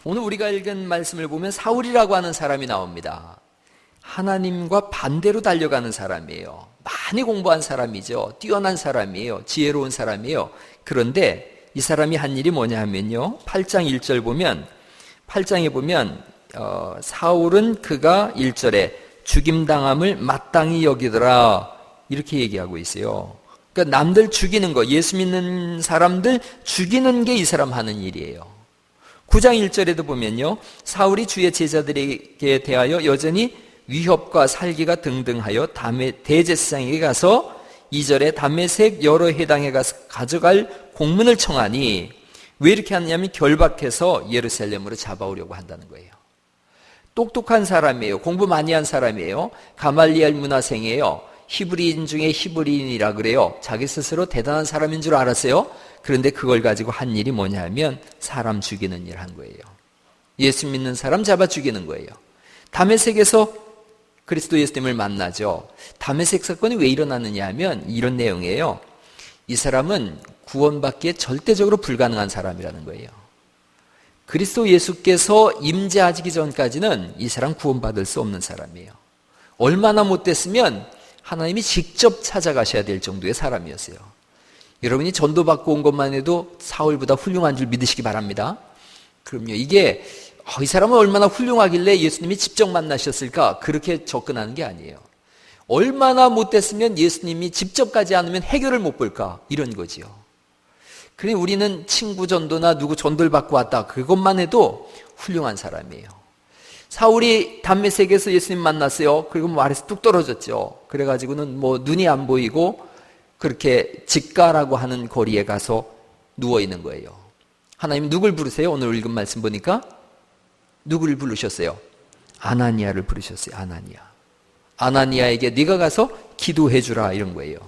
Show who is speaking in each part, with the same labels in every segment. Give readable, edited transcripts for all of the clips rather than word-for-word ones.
Speaker 1: 오늘 우리가 읽은 말씀을 보면 사울이라고 하는 사람이 나옵니다. 하나님과 반대로 달려가는 사람이에요. 많이 공부한 사람이죠. 뛰어난 사람이에요. 지혜로운 사람이에요. 그런데 이 사람이 한 일이 뭐냐 하면요, 8장 1절 보면, 8장에 보면 사울은 그가 1절에 죽임당함을 마땅히 여기더라 이렇게 얘기하고 있어요. 그러니까 남들 죽이는 거, 예수 믿는 사람들 죽이는 게 이 사람 하는 일이에요. 9장 1절에도 보면요, 사울이 주의 제자들에게 대하여 여전히 위협과 살기가 등등하여 대제사장에게 가서 2절에 다메섹 여러 회당에 가서 가져갈 공문을 청하니, 왜 이렇게 하느냐면 결박해서 예루살렘으로 잡아오려고 한다는 거예요. 똑똑한 사람이에요. 공부 많이 한 사람이에요. 가말리엘 문화생이에요. 히브리인 중에 히브리인이라 그래요. 자기 스스로 대단한 사람인 줄 알았어요. 그런데 그걸 가지고 한 일이 뭐냐면 사람 죽이는 일을 한 거예요. 예수 믿는 사람 잡아 죽이는 거예요. 다메섹에서 그리스도 예수님을 만나죠. 다메섹 사건이 왜 일어났느냐 하면 이런 내용이에요. 이 사람은 구원받기에 절대적으로 불가능한 사람이라는 거예요. 그리스도 예수께서 임재하시기 전까지는 이 사람 구원받을 수 없는 사람이에요. 얼마나 못됐으면 하나님이 직접 찾아가셔야 될 정도의 사람이었어요. 여러분이 전도받고 온 것만 해도 사울보다 훌륭한 줄 믿으시기 바랍니다. 그럼요, 이게 이 사람은 얼마나 훌륭하길래 예수님이 직접 만나셨을까, 그렇게 접근하는 게 아니에요. 얼마나 못됐으면 예수님이 직접 가지 않으면 해결을 못 볼까, 이런 거지요. 그래, 우리는 친구 전도나 누구 전도를 받고 왔다, 그것만 해도 훌륭한 사람이에요. 사울이 담메섹에서 예수님 만났어요. 그리고 말에서 뚝 떨어졌죠. 그래가지고는 눈이 안 보이고 그렇게 직가라고 하는 거리에 가서 누워 있는 거예요. 하나님 누굴 부르세요? 오늘 읽은 말씀 보니까 누구를 부르셨어요? 아나니아를 부르셨어요. 아나니아에게 네가 가서 기도해 주라, 이런 거예요.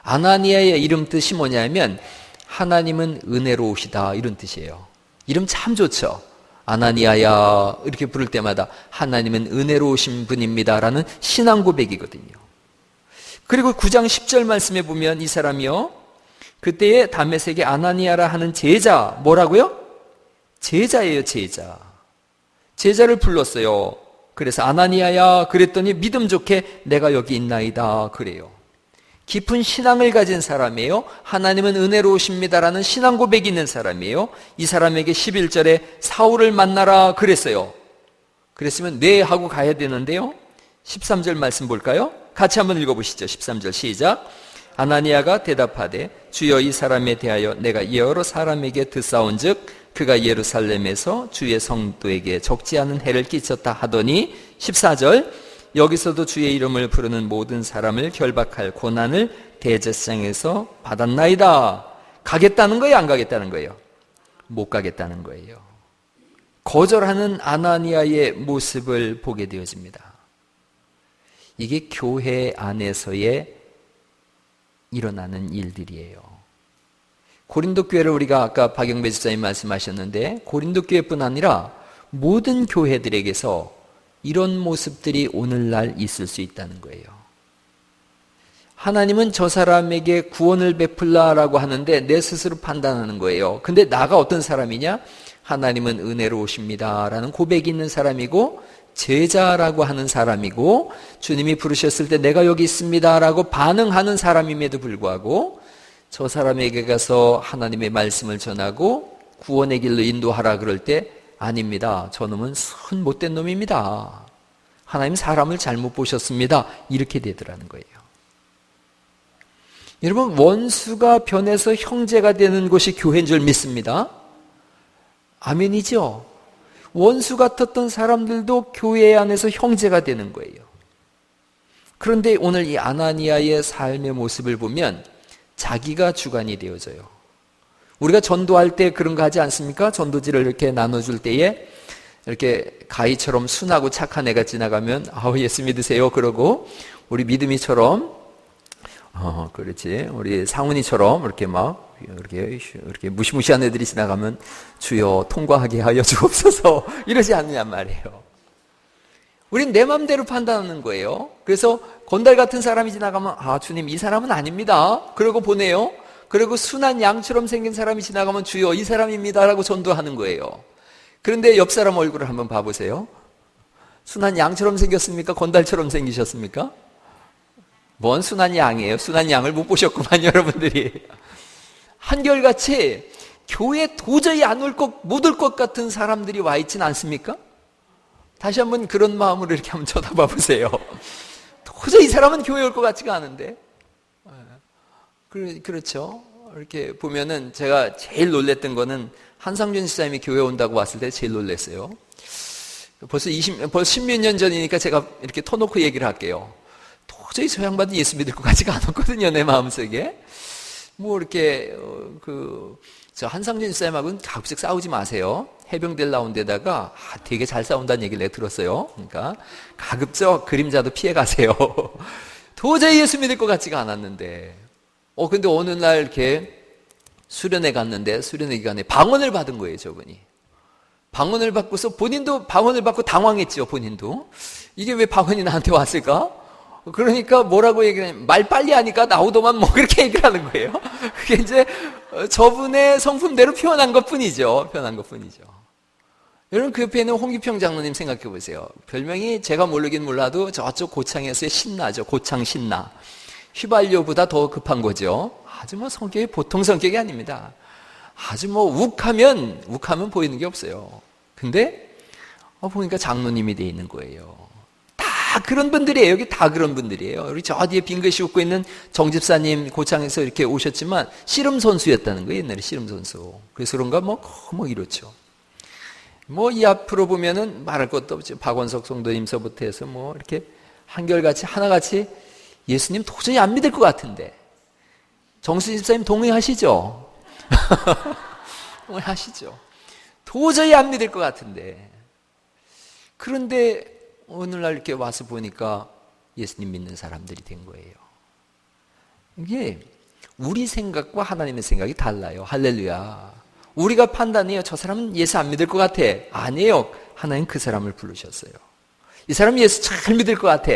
Speaker 1: 아나니아의 이름 뜻이 뭐냐면 하나님은 은혜로우시다, 이런 뜻이에요. 이름 참 좋죠. 아나니아야 이렇게 부를 때마다 하나님은 은혜로우신 분입니다라는 신앙 고백이거든요. 그리고 9장 10절 말씀에 보면 이 사람이요, 그때에 다메섹에 아나니아라 하는 제자, 뭐라고요? 제자예요. 제자를 불렀어요. 그래서 아나니아야 그랬더니 믿음 좋게 내가 여기 있나이다 그래요. 깊은 신앙을 가진 사람이에요. 하나님은 은혜로우십니다라는 신앙 고백이 있는 사람이에요. 이 사람에게 11절에 사울을 만나라 그랬어요. 그랬으면 네 하고 가야 되는데요, 13절 말씀 볼까요? 같이 한번 읽어보시죠. 13절 시작. 아나니아가 대답하되 주여 이 사람에 대하여 내가 여러 사람에게 듣사온즉 그가 예루살렘에서 주의 성도에게 적지 않은 해를 끼쳤다 하더니, 14절 여기서도 주의 이름을 부르는 모든 사람을 결박할 고난을 대제사장에서 받았나이다. 가겠다는 거예요, 안 가겠다는 거예요? 못 가겠다는 거예요. 거절하는 아나니아의 모습을 보게 되어집니다. 이게 교회 안에서의 일어나는 일들이에요. 고린도 교회를 우리가 아까 박영배 집사님 말씀하셨는데, 고린도 교회뿐 아니라 모든 교회들에게서 이런 모습들이 오늘날 있을 수 있다는 거예요. 하나님은 저 사람에게 구원을 베풀라라고 하는데 내 스스로 판단하는 거예요. 근데 나가 어떤 사람이냐? 하나님은 은혜로우십니다라는 고백이 있는 사람이고, 제자라고 하는 사람이고, 주님이 부르셨을 때 내가 여기 있습니다라고 반응하는 사람임에도 불구하고 저 사람에게 가서 하나님의 말씀을 전하고 구원의 길로 인도하라 그럴 때 아닙니다, 저놈은 손 못된 놈입니다, 하나님 사람을 잘못 보셨습니다, 이렇게 되더라는 거예요. 여러분, 원수가 변해서 형제가 되는 곳이 교회인 줄 믿습니다. 아멘이죠. 원수 같았던 사람들도 교회 안에서 형제가 되는 거예요. 그런데 오늘 이 아나니아의 삶의 모습을 보면 자기가 주관이 되어져요. 우리가 전도할 때 그런 거 하지 않습니까? 전도지를 이렇게 나눠줄 때에 이렇게 가희처럼 순하고 착한 애가 지나가면 예수 믿으세요 그러고, 우리 믿음이처럼 그렇지, 우리 상훈이처럼 이렇게 막 이렇게 무시무시한 애들이 지나가면 주여 통과하게 하여 주옵소서 이러지 않느냔 말이에요. 우린 내 맘대로 판단하는 거예요. 그래서 건달 같은 사람이 지나가면 주님 이 사람은 아닙니다 그러고 보내요. 그리고 순한 양처럼 생긴 사람이 지나가면 주여 이 사람입니다라고 전도하는 거예요. 그런데 옆 사람 얼굴을 한번 봐보세요. 순한 양처럼 생겼습니까? 건달처럼 생기셨습니까? 뭔 순한 양이에요? 순한 양을 못 보셨구만, 여러분들이. 한결같이 교회에 도저히 못 올 것 같은 사람들이 와 있지는 않습니까? 다시 한번 그런 마음으로 이렇게 한번 쳐다봐 보세요. 도저히 이 사람은 교회에 올 것 같지가 않은데. 그렇죠. 이렇게 보면은 제가 제일 놀랬던 거는 한상준 집사님이 교회 온다고 왔을 때 제일 놀랐어요. 벌써 10몇 년 전이니까 제가 이렇게 터놓고 얘기를 할게요. 도저히 저 양반은 예수 믿을 것 같지가 않았거든요, 내 마음속에. 뭐 이렇게 저 한상준 집사님하고는 가급적 싸우지 마세요. 해병대를 나온 데다가 되게 잘 싸운다는 얘기를 내가 들었어요. 그러니까 가급적 그림자도 피해 가세요. 도저히 예수 믿을 것 같지가 않았는데, 근데 어느 날 이렇게 수련회 갔는데 수련회 기간에 방언을 받은 거예요, 저분이. 방언을 받고서 본인도 방언을 받고 당황했죠, 본인도. 이게 왜 방언이 나한테 왔을까? 그러니까 뭐라고 얘기하냐면, 말 빨리 하니까 나오더만 뭐 그렇게 얘기를 하는 거예요. 그게 이제 저분의 성품대로 표현한 것 뿐이죠. 여러분, 그 옆에 있는 홍기평 장로님 생각해 보세요. 별명이 제가 모르긴 몰라도 저쪽 고창에서의 신나죠. 고창 신나. 휘발유보다 더 급한 거죠. 아주 뭐 성격이 보통 성격이 아닙니다. 아주 뭐 욱하면 보이는 게 없어요. 근데 보니까 장로님이 돼 있는 거예요. 다 그런 분들이에요. 여기 다 그런 분들이에요. 우리 저 뒤에 빙긋이 웃고 있는 정 집사님 고창에서 이렇게 오셨지만 씨름 선수였다는 거예요. 옛날에 씨름 선수. 그래서 그런가 뭐 이렇죠. 뭐 이 앞으로 보면은 말할 것도 없죠. 박원석 성도님서부터 해서 뭐 이렇게 한결같이 하나같이 예수님 도저히 안 믿을 것 같은데. 정수 집사님 동의하시죠? 동의하시죠? 도저히 안 믿을 것 같은데. 그런데 오늘날 이렇게 와서 보니까 예수님 믿는 사람들이 된 거예요. 이게 우리 생각과 하나님의 생각이 달라요. 할렐루야. 우리가 판단해요. 저 사람은 예수 안 믿을 것 같아. 아니에요. 하나님 그 사람을 부르셨어요. 이 사람은 예수 잘 믿을 것 같아.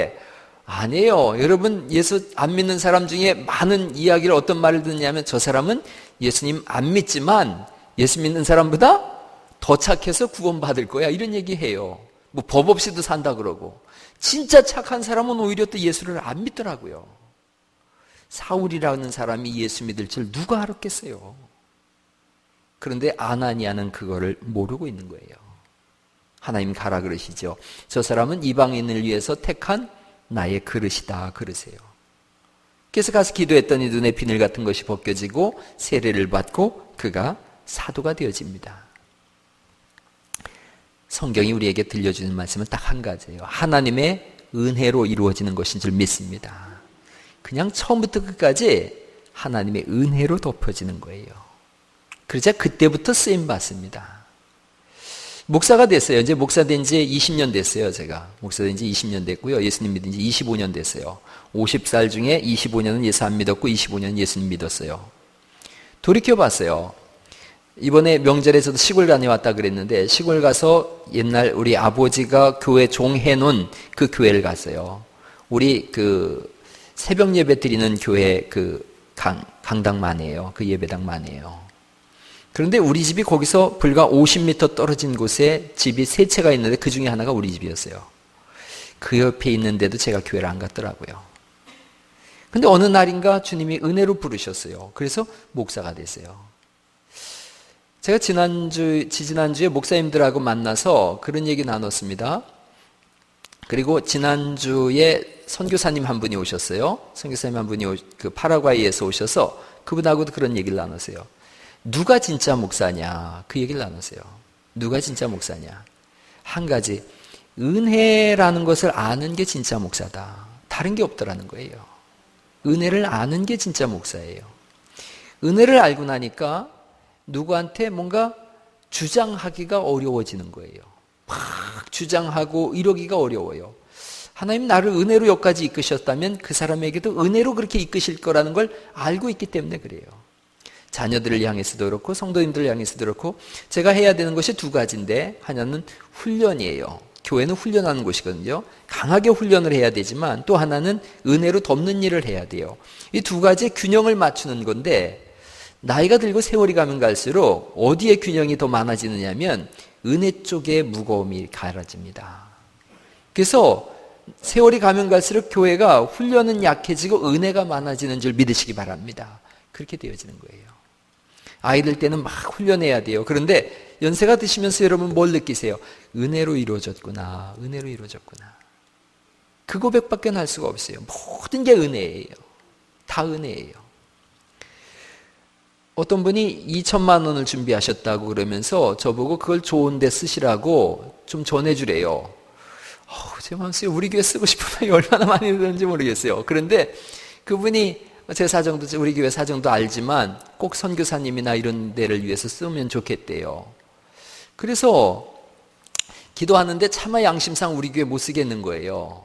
Speaker 1: 아니에요. 여러분, 예수 안 믿는 사람 중에 많은 이야기를 어떤 말을 듣냐면, 저 사람은 예수님 안 믿지만 예수 믿는 사람보다 더 착해서 구원받을 거야. 이런 얘기해요. 뭐 법 없이도 산다 그러고. 진짜 착한 사람은 오히려 또 예수를 안 믿더라고요. 사울이라는 사람이 예수 믿을 줄 누가 알았겠어요. 그런데 아나니아는 그거를 모르고 있는 거예요. 하나님 가라 그러시죠. 저 사람은 이방인을 위해서 택한 나의 그릇이다 그러세요. 그래서 가서 기도했더니 눈에 비늘 같은 것이 벗겨지고 세례를 받고 그가 사도가 되어집니다. 성경이 우리에게 들려주는 말씀은 딱 한 가지예요. 하나님의 은혜로 이루어지는 것인 줄 믿습니다. 그냥 처음부터 끝까지 하나님의 은혜로 덮여지는 거예요. 그러자 그때부터 쓰임 받습니다. 목사가 됐어요. 이제 목사 된 지 20년 됐어요, 제가. 목사 된 지 20년 됐고요. 예수님 믿은 지 25년 됐어요. 50살 중에 25년은 예수 안 믿었고 25년은 예수님 믿었어요. 돌이켜봤어요. 이번에 명절에 저도 시골 다녀왔다 그랬는데, 시골 가서 옛날 우리 아버지가 교회 종해놓은 그 교회를 갔어요. 우리 새벽 예배 드리는 교회 강당만 해요. 그 예배당만 해요. 그런데 우리 집이 거기서 불과 50m 떨어진 곳에 집이 세 채가 있는데 그 중에 하나가 우리 집이었어요. 그 옆에 있는데도 제가 교회를 안 갔더라고요. 근데 어느 날인가 주님이 은혜로 부르셨어요. 그래서 목사가 됐어요. 제가 지지난주에 목사님들하고 만나서 그런 얘기 나눴습니다. 그리고 지난주에 선교사님 한 분이 오셨어요. 선교사님 한 분이 파라과이에서 오셔서 그분하고도 그런 얘기를 나눴어요. 누가 진짜 목사냐? 그 얘기를 나눴어요. 누가 진짜 목사냐? 한 가지, 은혜라는 것을 아는 게 진짜 목사다. 다른 게 없더라는 거예요. 은혜를 아는 게 진짜 목사예요. 은혜를 알고 나니까 누구한테 뭔가 주장하기가 어려워지는 거예요. 막 주장하고 이러기가 어려워요. 하나님 나를 은혜로 여기까지 이끄셨다면 그 사람에게도 은혜로 그렇게 이끄실 거라는 걸 알고 있기 때문에 그래요. 자녀들을 향해서도 그렇고 성도님들을 향해서도 그렇고 제가 해야 되는 것이 두 가지인데, 하나는 훈련이에요. 교회는 훈련하는 곳이거든요. 강하게 훈련을 해야 되지만 또 하나는 은혜로 덮는 일을 해야 돼요. 이 두 가지 균형을 맞추는 건데, 나이가 들고 세월이 가면 갈수록 어디에 균형이 더 많아지느냐면 은혜 쪽에 무거움이 가라집니다. 그래서 세월이 가면 갈수록 교회가 훈련은 약해지고 은혜가 많아지는 줄 믿으시기 바랍니다. 그렇게 되어지는 거예요. 아이들 때는 막 훈련해야 돼요. 그런데 연세가 드시면서 여러분 뭘 느끼세요? 은혜로 이루어졌구나. 은혜로 이루어졌구나. 그 고백밖에 할 수가 없어요. 모든 게 은혜예요. 다 은혜예요. 어떤 분이 2천만 원을 준비하셨다고 그러면서 저보고 그걸 좋은 데 쓰시라고 좀 전해주래요. 제 마음속에 우리 교회 쓰고 싶은 마음이 얼마나 많이 드는지 모르겠어요. 그런데 그분이 제 사정도, 우리 교회 사정도 알지만 꼭 선교사님이나 이런 데를 위해서 쓰면 좋겠대요. 그래서 기도하는데 차마 양심상 우리 교회 못 쓰겠는 거예요.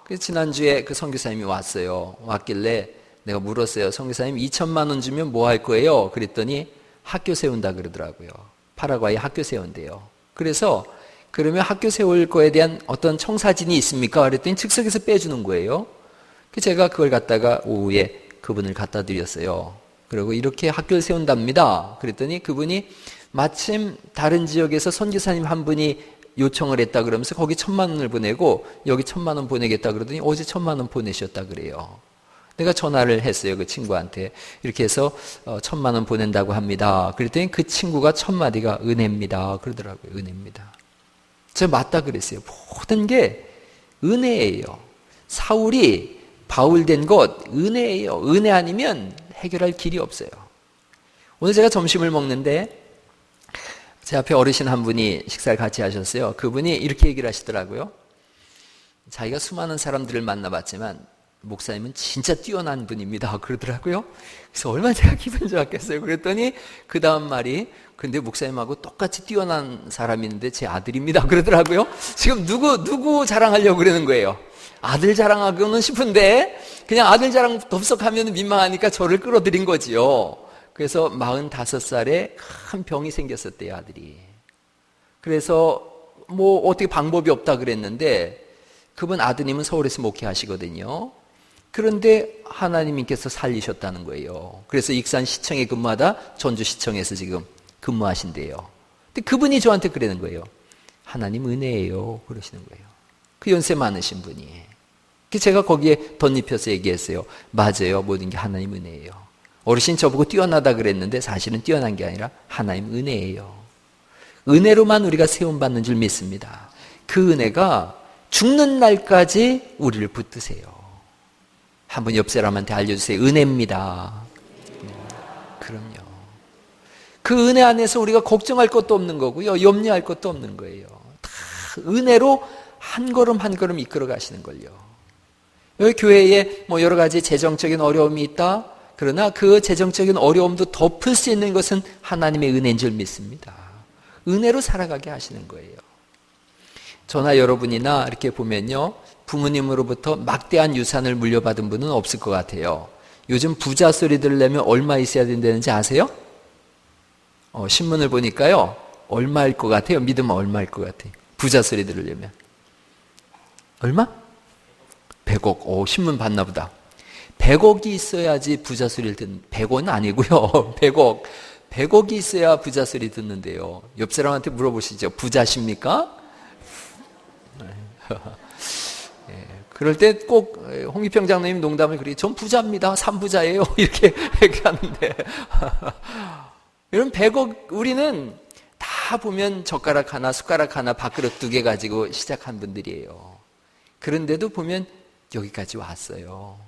Speaker 1: 그래서 지난주에 그 선교사님이 왔어요. 왔길래 내가 물었어요. 선교사님 2천만 원 주면 뭐 할 거예요? 그랬더니 학교 세운다 그러더라고요. 파라과이 학교 세운대요. 그래서 그러면 학교 세울 거에 대한 어떤 청사진이 있습니까? 그랬더니 즉석에서 빼주는 거예요. 제가 그걸 갖다가 오후에 그분을 갖다 드렸어요. 그리고 이렇게 학교를 세운답니다. 그랬더니 그분이 마침 다른 지역에서 선교사님 한 분이 요청을 했다 그러면서 거기 1,000만 원을 보내고 여기 1,000만 원 보내겠다 그러더니 어제 1,000만 원 보내셨다 그래요. 내가 전화를 했어요. 그 친구한테. 이렇게 해서 1,000만 원 보낸다고 합니다. 그랬더니 그 친구가 첫 마디가 은혜입니다. 그러더라고요. 은혜입니다. 제가 맞다 그랬어요. 모든 게 은혜예요. 사울이 바울 된 것 은혜예요. 은혜 아니면 해결할 길이 없어요. 오늘 제가 점심을 먹는데 제 앞에 어르신 한 분이 식사를 같이 하셨어요. 그분이 이렇게 얘기를 하시더라고요. 자기가 수많은 사람들을 만나봤지만 목사님은 진짜 뛰어난 분입니다. 그러더라고요. 그래서 얼마나 제가 기분 좋았겠어요. 그랬더니 그 다음 말이 근데 목사님하고 똑같이 뛰어난 사람이 있는데 제 아들입니다. 그러더라고요. 지금 누구 자랑하려고 그러는 거예요? 아들 자랑하고는 싶은데 그냥 아들 자랑 덥석하면 민망하니까 저를 끌어들인 거지요. 그래서 45살에 큰 병이 생겼었대요, 아들이. 그래서 뭐 어떻게 방법이 없다 그랬는데 그분 아드님은 서울에서 목회하시거든요. 그런데 하나님께서 살리셨다는 거예요. 그래서 익산시청에 근무하다 전주시청에서 지금 근무하신대요. 근데 그분이 저한테 그러는 거예요. 하나님 은혜예요. 그러시는 거예요. 그 연세 많으신 분이. 그래서 제가 거기에 덧입혀서 얘기했어요. 맞아요. 모든 게 하나님 은혜예요. 어르신 저보고 뛰어나다 그랬는데 사실은 뛰어난 게 아니라 하나님 은혜예요. 은혜로만 우리가 세움받는 줄 믿습니다. 그 은혜가 죽는 날까지 우리를 붙드세요. 한번 옆 사람한테 알려주세요. 은혜입니다. 그럼요. 그 은혜 안에서 우리가 걱정할 것도 없는 거고요. 염려할 것도 없는 거예요. 다 은혜로 한 걸음 한 걸음 이끌어 가시는 걸요. 여기 교회에 뭐 여러 가지 재정적인 어려움이 있다. 그러나 그 재정적인 어려움도 덮을 수 있는 것은 하나님의 은혜인 줄 믿습니다. 은혜로 살아가게 하시는 거예요. 저나 여러분이나 이렇게 보면요. 부모님으로부터 막대한 유산을 물려받은 분은 없을 것 같아요. 요즘 부자 소리들 내면 얼마 있어야 된다는지 아세요? 신문을 보니까요. 얼마일 것 같아요? 믿으면 얼마일 것 같아요? 부자 소리 들으려면. 얼마? 100억. 신문 봤나 보다. 100억이 있어야지 부자 소리를 듣는, 100원은 아니고요. 100억. 100억이 있어야 부자 소리 듣는데요. 옆 사람한테 물어보시죠. 부자십니까? 그럴 때 꼭 홍기평 장로님 농담을 그래요. 전 부자입니다. 3부자예요. 이렇게 얘기하는데. 여러분 100억 우리는 다 보면 젓가락 하나 숟가락 하나 밥그릇 2개 가지고 시작한 분들이에요. 그런데도 보면 여기까지 왔어요.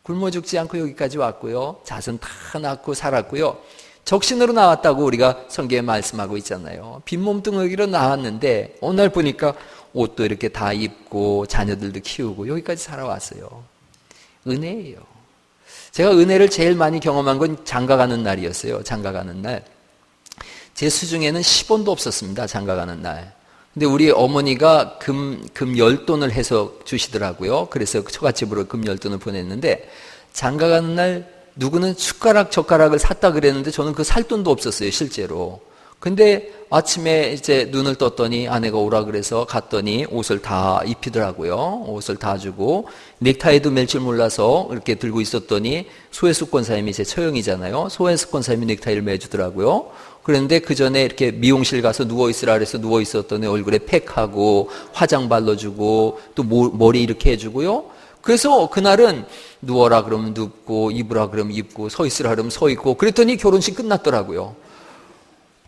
Speaker 1: 굶어 죽지 않고 여기까지 왔고요. 자손 다 낳고 살았고요. 적신으로 나왔다고 우리가 성경에 말씀하고 있잖아요. 빈몸뚱어리로 나왔는데 어느 날 보니까 옷도 이렇게 다 입고 자녀들도 키우고 여기까지 살아왔어요. 은혜예요. 제가 은혜를 제일 많이 경험한 건 장가가는 날이었어요. 장가가는 날. 제 수중에는 10원도 없었습니다. 장가가는 날. 근데 우리 어머니가 금 10돈을 해서 주시더라고요. 그래서 처갓집으로 금 10돈을 보냈는데 장가가는 날 누구는 숟가락 젓가락을 샀다 그랬는데 저는 그 살 돈도 없었어요. 실제로. 근데 아침에 이제 눈을 떴더니 아내가 오라 그래서 갔더니 옷을 다 입히더라고요. 옷을 다 주고 넥타이도 맬 줄 몰라서 이렇게 들고 있었더니 소혜숙 권사님이 제 처형이잖아요. 소혜숙 권사님이 넥타이를 매주더라고요. 그런데 그 전에 이렇게 미용실 가서 누워 있으라 그래서 누워 있었더니 얼굴에 팩하고 화장 발라주고 또 머리 이렇게 해주고요. 그래서 그날은 누워라 그러면 눕고 입으라 그러면 입고 서 있으라 그러면 서 있고 그랬더니 결혼식 끝났더라고요.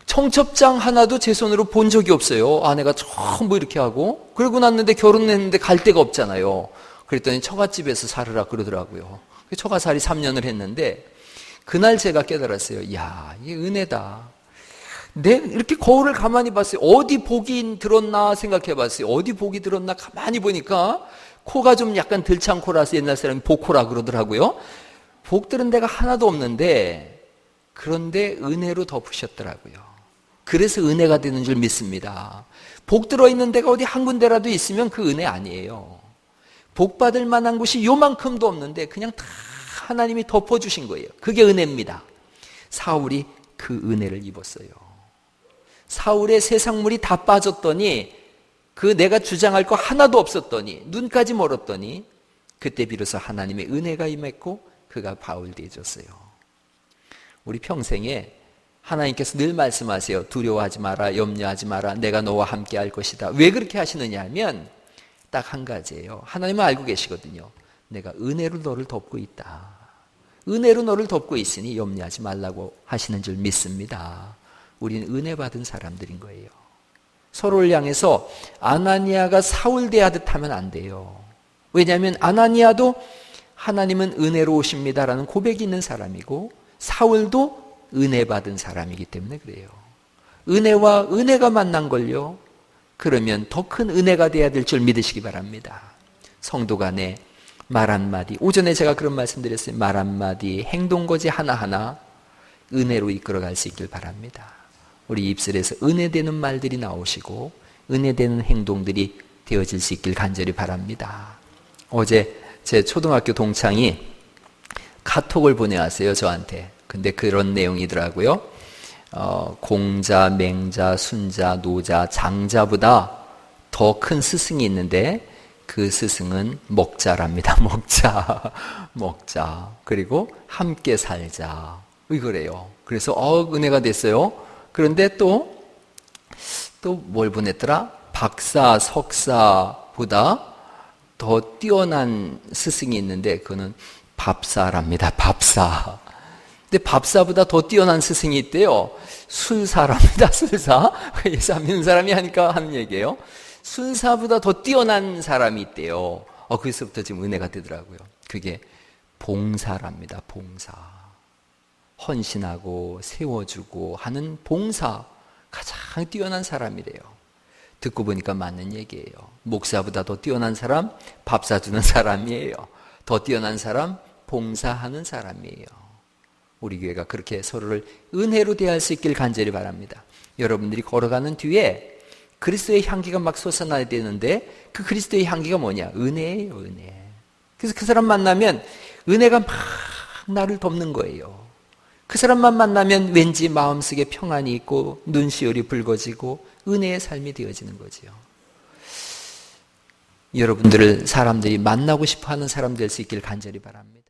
Speaker 1: 청첩장 하나도 제 손으로 본 적이 없어요. 아내가 전부 이렇게 하고 그러고 났는데 결혼했는데 갈 데가 없잖아요. 그랬더니 처갓집에서 살으라 그러더라고요. 처가살이 3년을 했는데 그날 제가 깨달았어요. 이야, 이게 은혜다. 이렇게 거울을 가만히 봤어요. 어디 복이 들었나 생각해 봤어요. 어디 복이 들었나 가만히 보니까 코가 좀 약간 들창 코라서 옛날 사람이 복코라 그러더라고요. 복 들은 데가 하나도 없는데 그런데 은혜로 덮으셨더라고요. 그래서 은혜가 되는 줄 믿습니다. 복 들어있는 데가 어디 한 군데라도 있으면 그 은혜 아니에요. 복 받을 만한 곳이 요만큼도 없는데 그냥 다 하나님이 덮어주신 거예요. 그게 은혜입니다. 사울이 그 은혜를 입었어요. 사울의 세상물이 다 빠졌더니 그 내가 주장할 거 하나도 없었더니 눈까지 멀었더니 그때 비로소 하나님의 은혜가 임했고 그가 바울 되어졌어요. 우리 평생에 하나님께서 늘 말씀하세요. 두려워하지 마라, 염려하지 마라, 내가 너와 함께 할 것이다. 왜 그렇게 하시느냐 하면 딱 한 가지예요. 하나님은 알고 계시거든요. 내가 은혜로 너를 덮고 있다. 은혜로 너를 덮고 있으니 염려하지 말라고 하시는 줄 믿습니다. 우리는 은혜 받은 사람들인 거예요. 서로를 향해서 아나니아가 사울 대하듯 하면 안 돼요. 왜냐하면 아나니아도 하나님은 은혜로우십니다라는 고백이 있는 사람이고 사울도 은혜 받은 사람이기 때문에 그래요. 은혜와 은혜가 만난 걸요. 그러면 더 큰 은혜가 돼야 될 줄 믿으시기 바랍니다. 성도 간에 말 한마디, 오전에 제가 그런 말씀 드렸어요. 말 한마디, 행동거지 하나하나 은혜로 이끌어갈 수 있길 바랍니다. 우리 입술에서 은혜되는 말들이 나오시고 은혜되는 행동들이 되어질 수 있길 간절히 바랍니다. 어제 제 초등학교 동창이 카톡을 보내왔어요, 저한테. 근데 그런 내용이더라고요. 공자, 맹자, 순자, 노자, 장자보다 더 큰 스승이 있는데 그 스승은 먹자랍니다. 먹자. 그리고 함께 살자. 이거래요. 그래서 은혜가 됐어요. 그런데 또 뭘 보냈더라? 박사, 석사보다 더 뛰어난 스승이 있는데 그거는 밥사랍니다. 밥사. 근데 밥사보다 더 뛰어난 스승이 있대요. 술사랍니다. 술사. 예수 안 믿는 사람이 하니까 하는 얘기예요. 술사보다 더 뛰어난 사람이 있대요. 거기서부터 지금 은혜가 되더라고요. 그게 봉사랍니다. 봉사. 헌신하고 세워주고 하는 봉사. 가장 뛰어난 사람이래요. 듣고 보니까 맞는 얘기예요. 목사보다 더 뛰어난 사람, 밥 사주는 사람이에요. 더 뛰어난 사람, 봉사하는 사람이에요. 우리 교회가 그렇게 서로를 은혜로 대할 수 있길 간절히 바랍니다. 여러분들이 걸어가는 뒤에 그리스도의 향기가 막 솟아나야 되는데 그 그리스도의 향기가 뭐냐? 은혜예요, 은혜. 그래서 그 사람 만나면 은혜가 막 나를 덮는 거예요. 그 사람만 만나면 왠지 마음속에 평안이 있고 눈시울이 붉어지고 은혜의 삶이 되어지는 거지요. 여러분들을 사람들이 만나고 싶어하는 사람 될 수 있길 간절히 바랍니다.